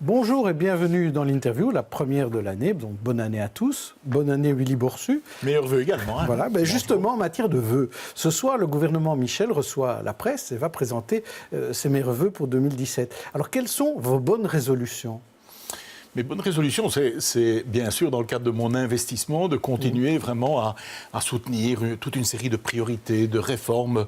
Bonjour et bienvenue dans l'interview, la première de l'année. Donc bonne année à tous, bonne année Willy Boursu. Meilleurs vœux également. Voilà, justement en matière de vœux. Ce soir, le gouvernement Michel reçoit la presse et va présenter ses meilleurs vœux pour 2017. Alors quelles sont vos bonnes résolutions ? Mes bonnes résolutions, c'est bien sûr dans le cadre de mon investissement de continuer vraiment à soutenir toute une série de priorités, de réformes,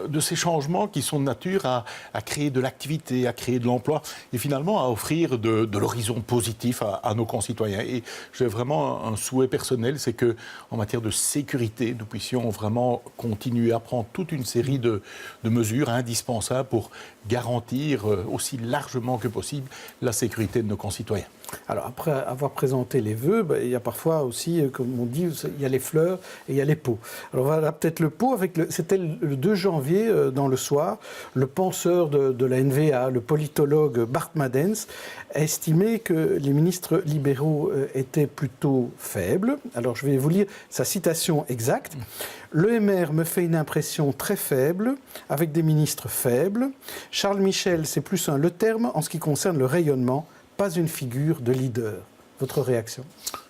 de ces changements qui sont de nature à créer de l'activité, à créer de l'emploi et finalement à offrir de l'horizon positif à nos concitoyens. Et j'ai vraiment un souhait personnel, c'est qu'en matière de sécurité, nous puissions vraiment continuer à prendre toute une série de mesures indispensables pour garantir aussi largement que possible la sécurité de nos concitoyens. Alors après avoir présenté les vœux, il y a parfois aussi, comme on dit, il y a les fleurs et il y a les pots. Alors voilà peut-être le pot, c'était le 2 janvier dans Le Soir, le penseur de la NVA, le politologue Bart Madens, a estimé que les ministres libéraux étaient plutôt faibles. Alors je vais vous lire sa citation exacte. « L'EMR me fait une impression très faible, avec des ministres faibles. Charles Michel, c'est plus le terme en ce qui concerne le rayonnement, pas une figure de leader. » Votre réaction ?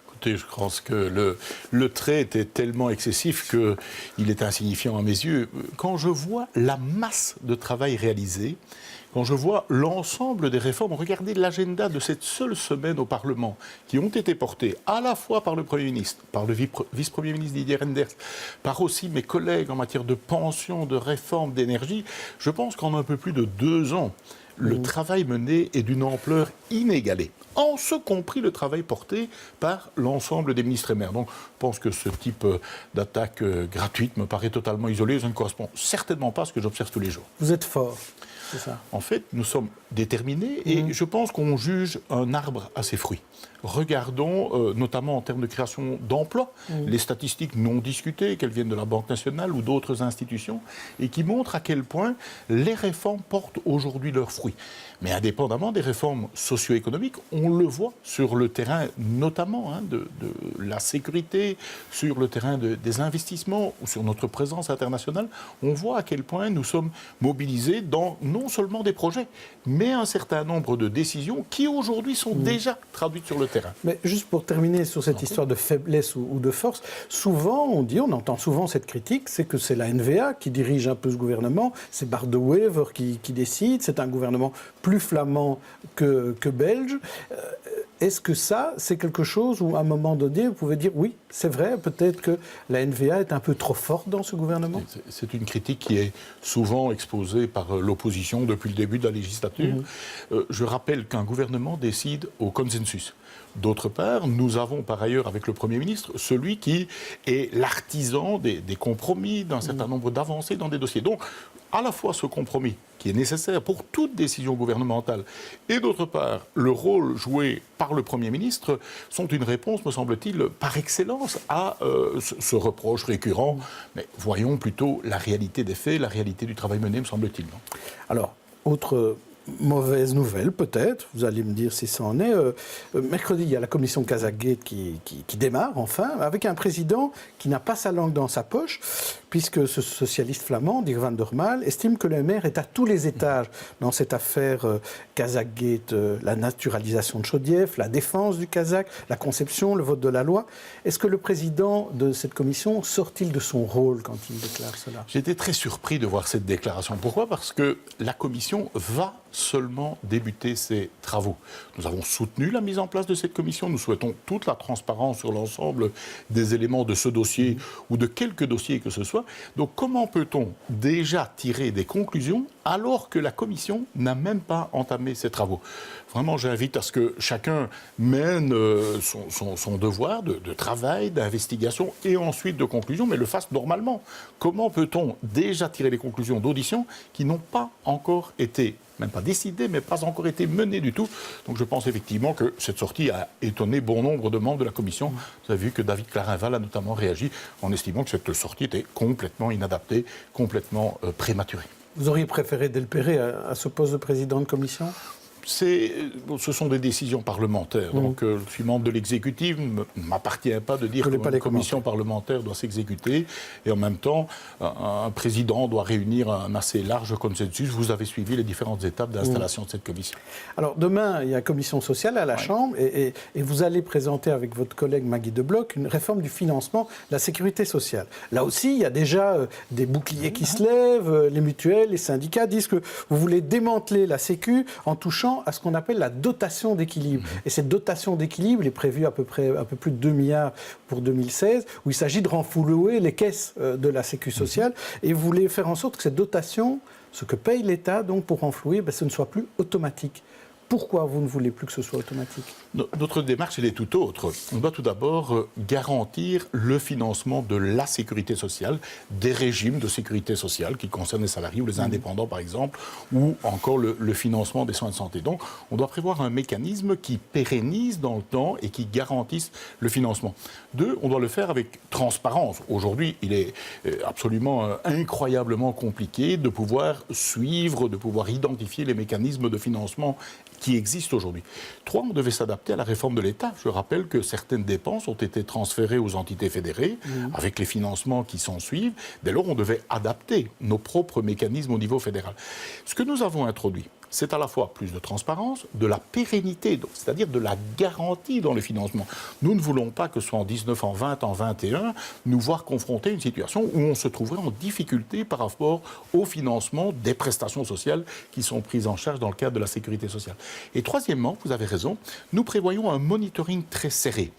Écoutez, je pense que le trait était tellement excessif qu'il est insignifiant à mes yeux. Quand je vois la masse de travail réalisé, quand je vois l'ensemble des réformes, regardez l'agenda de cette seule semaine au Parlement, qui ont été portées à la fois par le Premier ministre, par le vice-premier ministre Didier Reynders, par aussi mes collègues en matière de pension, de réforme, d'énergie, je pense qu'en un peu plus de 2 ans, le travail mené est d'une ampleur inégalée, en ce compris le travail porté par l'ensemble des ministres et maires. Donc, je pense que ce type d'attaque gratuite me paraît totalement isolé. Ça ne correspond certainement pas à ce que j'observe tous les jours. Vous êtes fort, c'est ça ? En fait, nous sommes déterminés et je pense qu'on juge un arbre à ses fruits. Regardons, notamment en termes de création d'emplois, les statistiques non discutées, qu'elles viennent de la Banque nationale ou d'autres institutions, et qui montrent à quel point les réformes portent aujourd'hui leurs fruits. Mais indépendamment des réformes socio-économiques, on le voit sur le terrain notamment de la sécurité, sur le terrain des investissements ou sur notre présence internationale, on voit à quel point nous sommes mobilisés dans non seulement des projets, mais un certain nombre de décisions qui aujourd'hui sont déjà traduites sur le terrain. Mais juste pour terminer sur cette histoire de faiblesse ou de force, souvent on entend souvent cette critique, c'est que c'est la NVA qui dirige un peu ce gouvernement, c'est Bart De Wever qui décide, c'est un gouvernement plus flamand que belge. Est-ce que ça, c'est quelque chose où, à un moment donné, vous pouvez dire, oui, c'est vrai, peut-être que la NVA est un peu trop forte dans ce gouvernement ? C'est une critique qui est souvent exposée par l'opposition depuis le début de la législature. Je rappelle qu'un gouvernement décide au consensus. D'autre part, nous avons par ailleurs avec le Premier ministre celui qui est l'artisan des compromis, d'un certain nombre d'avancées dans des dossiers. Donc, à la fois ce compromis qui est nécessaire pour toute décision gouvernementale et d'autre part, le rôle joué par le Premier ministre sont une réponse, me semble-t-il, par excellence à ce reproche récurrent. Mais voyons plutôt la réalité des faits, la réalité du travail mené, me semble-t-il. Non ? Alors, autre mauvaise nouvelle peut-être, vous allez me dire si ça en est. Mercredi, il y a la commission Kazakh-Gate qui démarre enfin, avec un président qui n'a pas sa langue dans sa poche, puisque ce socialiste flamand, Dirk van der Maal, estime que le maire est à tous les étages dans cette affaire Kazakh-Gate, la naturalisation de Chaudief, la défense du Kazakh, la conception, le vote de la loi. Est-ce que le président de cette commission sort-il de son rôle quand il déclare cela ? J'ai été très surpris de voir cette déclaration. Pourquoi ? Parce que la commission va seulement débuter ses travaux. Nous avons soutenu la mise en place de cette commission. Nous souhaitons toute la transparence sur l'ensemble des éléments de ce dossier ou de quelques dossiers que ce soit. Donc comment peut-on déjà tirer des conclusions alors que la commission n'a même pas entamé ses travaux ? Vraiment, j'invite à ce que chacun mène son devoir de travail, d'investigation et ensuite de conclusion, mais le fasse normalement. Comment peut-on déjà tirer les conclusions d'audition qui n'ont pas encore été, même pas décidées, mais pas encore été menées du tout ? Donc je pense effectivement que cette sortie a étonné bon nombre de membres de la commission. Vous avez vu que David Clarinval a notamment réagi en estimant que cette sortie était complètement inadaptée, complètement prématurée. Vous auriez préféré Delperrey à ce poste de président de commission ? Ce sont des décisions parlementaires. Donc, je suis membre de l'exécutif. Il ne m'appartient pas de dire qu'une commission parlementaire doit s'exécuter. Et en même temps, un président doit réunir un assez large consensus. Vous avez suivi les différentes étapes d'installation de cette commission. Alors, demain, il y a commission sociale à la Chambre. Et vous allez présenter avec votre collègue Maggie De Blok une réforme du financement de la sécurité sociale. Là aussi, il y a déjà des boucliers qui se lèvent. Les mutuelles, les syndicats disent que vous voulez démanteler la Sécu en touchant à ce qu'on appelle la dotation d'équilibre. Et cette dotation d'équilibre, elle est prévue à peu plus de 2 milliards pour 2016, où il s'agit de renflouer les caisses de la Sécu sociale. Et vous voulez faire en sorte que cette dotation, ce que paye l'État donc pour renflouer, ce ne soit plus automatique. Pourquoi vous ne voulez plus que ce soit automatique ? Notre démarche, elle est tout autre. On doit tout d'abord garantir le financement de la sécurité sociale, des régimes de sécurité sociale qui concernent les salariés ou les indépendants, par exemple, ou encore le financement des soins de santé. Donc, on doit prévoir un mécanisme qui pérennise dans le temps et qui garantisse le financement. 2, on doit le faire avec transparence. Aujourd'hui, il est absolument incroyablement compliqué de pouvoir suivre, de pouvoir identifier les mécanismes de financement qui existent aujourd'hui. 3, on devait s'adapter à la réforme de l'État. Je rappelle que certaines dépenses ont été transférées aux entités fédérées avec les financements qui s'en suivent. Dès lors, on devait adapter nos propres mécanismes au niveau fédéral. Ce que nous avons introduit, c'est à la fois plus de transparence, de la pérennité, c'est-à-dire de la garantie dans le financement. Nous ne voulons pas que ce soit en 19, en 20, en 21, nous voir confronter une situation où on se trouverait en difficulté par rapport au financement des prestations sociales qui sont prises en charge dans le cadre de la sécurité sociale. Et troisièmement, vous avez raison, nous prévoyons un monitoring très serré.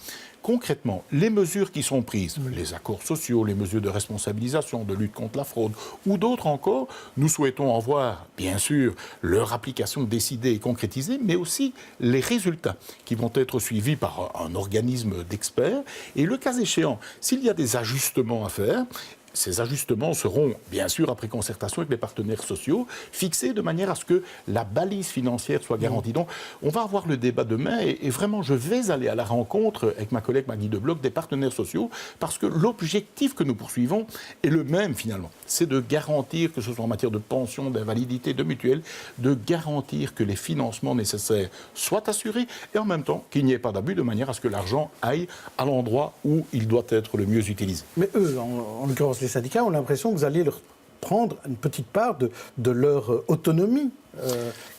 Concrètement, les mesures qui sont prises, les accords sociaux, les mesures de responsabilisation, de lutte contre la fraude ou d'autres encore, nous souhaitons en voir, bien sûr, leur application décidée et concrétisée, mais aussi les résultats qui vont être suivis par un organisme d'experts. Et le cas échéant, s'il y a des ajustements à faire, ces ajustements seront, bien sûr, après concertation avec les partenaires sociaux, fixés de manière à ce que la balise financière soit garantie. Donc, on va avoir le débat demain et vraiment, je vais aller à la rencontre avec ma collègue Maggie De Blok des partenaires sociaux parce que l'objectif que nous poursuivons est le même, finalement. C'est de garantir, que ce soit en matière de pension, d'invalidité, de mutuelle, de garantir que les financements nécessaires soient assurés et en même temps qu'il n'y ait pas d'abus de manière à ce que l'argent aille à l'endroit où il doit être le mieux utilisé. Mais eux, en l'occurrence, les syndicats ont l'impression que vous allez leur prendre une petite part de leur autonomie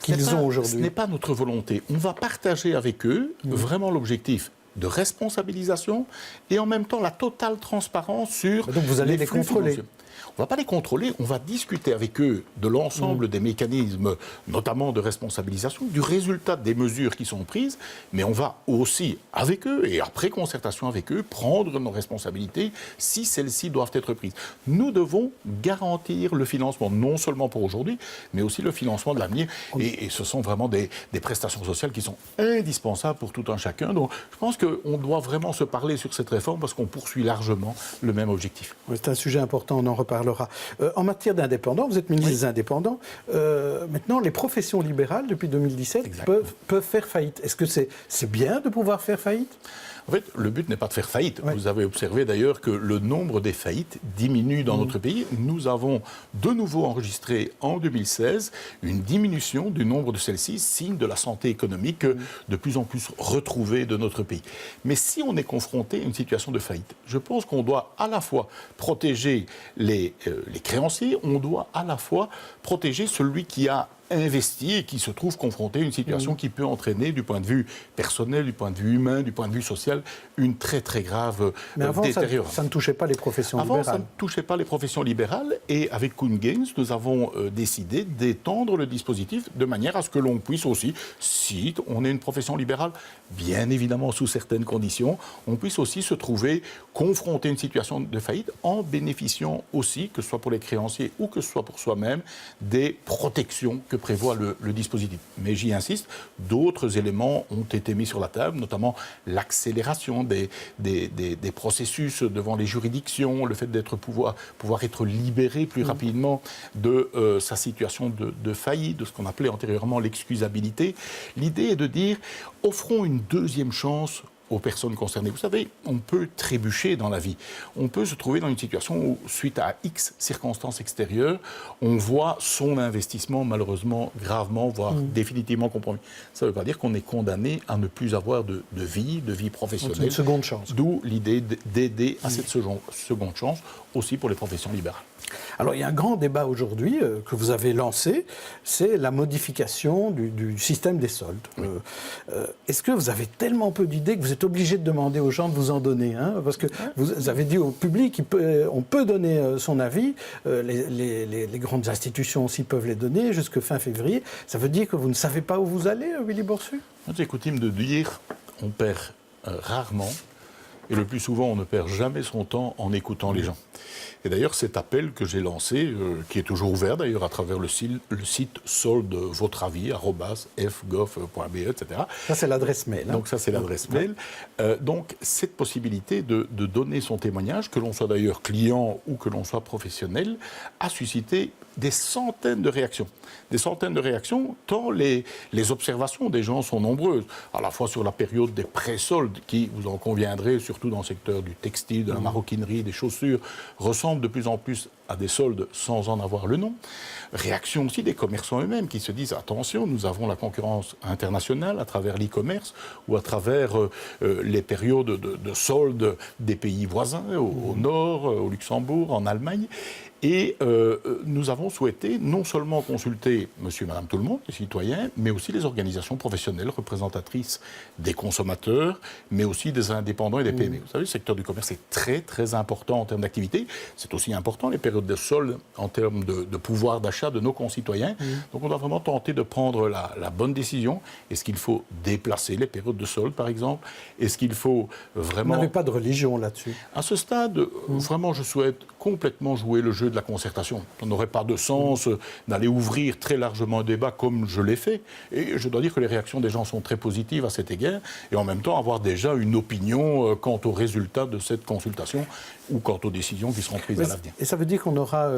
qu'ils ont aujourd'hui. Ce n'est pas notre volonté. On va partager avec eux vraiment l'objectif de responsabilisation et en même temps la totale transparence sur donc vous allez les contrôler. Financiers. On ne va pas les contrôler, on va discuter avec eux de l'ensemble des mécanismes, notamment de responsabilisation, du résultat des mesures qui sont prises, mais on va aussi, avec eux, et après concertation avec eux, prendre nos responsabilités si celles-ci doivent être prises. Nous devons garantir le financement, non seulement pour aujourd'hui, mais aussi le financement de l'avenir. Et ce sont vraiment des prestations sociales qui sont indispensables pour tout un chacun. Donc je pense qu'on doit vraiment se parler sur cette réforme parce qu'on poursuit largement le même objectif. Oui, c'est un sujet important, on en reparlera. En matière d'indépendants, vous êtes ministre des Indépendants. Maintenant, les professions libérales, depuis 2017, peuvent faire faillite. Est-ce que c'est bien de pouvoir faire faillite ? En fait, le but n'est pas de faire faillite. Oui. Vous avez observé d'ailleurs que le nombre des faillites diminue dans notre pays. Nous avons de nouveau enregistré en 2016 une diminution du nombre de celles-ci, signe de la santé économique de plus en plus retrouvée de notre pays. Mais si on est confronté à une situation de faillite, je pense qu'on doit à la fois protéger les créanciers, on doit à la fois protéger celui qui a investi et qui se trouve confronté à une situation qui peut entraîner, du point de vue personnel, du point de vue humain, du point de vue social, une très très grave détérioration. Ça ne touchait pas les professions libérales. Avant, ça ne touchait pas les professions libérales et avec Kuhn Gaines, nous avons décidé d'étendre le dispositif de manière à ce que l'on puisse aussi, si on est une profession libérale, bien évidemment sous certaines conditions, on puisse aussi se trouver confronté à une situation de faillite en bénéficiant aussi, que ce soit pour les créanciers ou que ce soit pour soi-même, des protections que prévoit le dispositif. Mais j'y insiste, d'autres éléments ont été mis sur la table, notamment l'accélération des processus devant les juridictions, le fait d'être pouvoir être libéré plus rapidement de sa situation de faillite, de ce qu'on appelait antérieurement l'excusabilité. L'idée est de dire, offrons une deuxième chance aux personnes concernées. Vous savez, on peut trébucher dans la vie. On peut se trouver dans une situation où, suite à X circonstances extérieures, on voit son investissement malheureusement gravement, voire définitivement compromis. Ça ne veut pas dire qu'on est condamné à ne plus avoir de vie professionnelle. C'est une seconde chance. D'où l'idée d'aider à cette seconde chance, aussi pour les professions libérales. Alors, il y a un grand débat aujourd'hui que vous avez lancé, c'est la modification du système des soldes. Oui. Est-ce que vous avez tellement peu d'idées que vous êtes obligé de demander aux gens de vous en donner, hein? Parce que vous avez dit au public on peut donner son avis, les grandes institutions aussi peuvent les donner jusqu'à fin février. Ça veut dire que vous ne savez pas où vous allez, Willy Boursu? C'est coutume de dire on perd rarement. Et le plus souvent, on ne perd jamais son temps en écoutant les gens. Et d'ailleurs, cet appel que j'ai lancé, qui est toujours ouvert d'ailleurs à travers le site solde votre avis, @fgov.be, etc. Ça, c'est l'adresse mail. Hein. Donc ça, c'est l'adresse mail. Donc cette possibilité de donner son témoignage, que l'on soit d'ailleurs client ou que l'on soit professionnel, a suscité des centaines de réactions. Des centaines de réactions, tant les observations des gens sont nombreuses, à la fois sur la période des pré-soldes, qui, vous en conviendrez, surtout dans le secteur du textile, de la maroquinerie, des chaussures, ressemblent de plus en plus à des soldes sans en avoir le nom. Réaction aussi des commerçants eux-mêmes qui se disent attention, nous avons la concurrence internationale à travers l'e-commerce ou à travers les périodes de soldes des pays voisins, au nord, au Luxembourg, en Allemagne. Et nous avons souhaité non seulement consulter monsieur et madame tout le monde, les citoyens, mais aussi les organisations professionnelles représentatrices des consommateurs, mais aussi des indépendants et des PME. Vous savez, le secteur du commerce est très, très important en termes d'activité. C'est aussi important, les périodes de soldes, en termes de pouvoir d'achat de nos concitoyens. Donc on doit vraiment tenter de prendre la bonne décision. Est-ce qu'il faut déplacer les périodes de soldes, par exemple? Est-ce qu'il faut vraiment... Vous n'avez pas de religion là-dessus? À ce stade, vraiment, je souhaite complètement jouer le jeu de la concertation. Ça n'aurait pas de sens d'aller ouvrir très largement un débat comme je l'ai fait. Et je dois dire que les réactions des gens sont très positives à cet égard. Et en même temps, avoir déjà une opinion quant aux résultats de cette consultation ou quant aux décisions qui seront prises à l'avenir. Et ça veut dire qu'on aura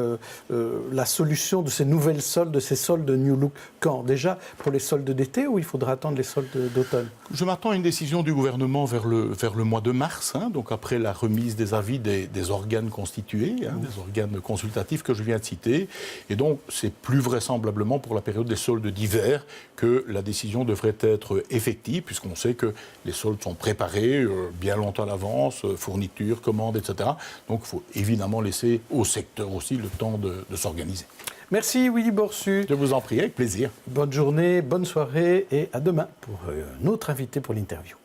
la solution de ces nouvelles soldes, de ces soldes New Look, quand? Déjà pour les soldes d'été ou il faudra attendre les soldes d'automne? Je m'attends à une décision du gouvernement vers le mois de mars, hein, donc après la remise des avis des organes constitués, hein, des organes consultatifs que je viens de citer. Et donc, c'est plus vraisemblablement pour la période des soldes d'hiver que la décision devrait être effective, puisqu'on sait que les soldes sont préparés bien longtemps à l'avance, fournitures, commandes, etc. Donc, il faut évidemment laisser au secteur aussi le temps de s'organiser. Merci Willy Boursu. Je vous en prie, avec plaisir. Bonne journée, bonne soirée et à demain pour un autre invité pour l'interview.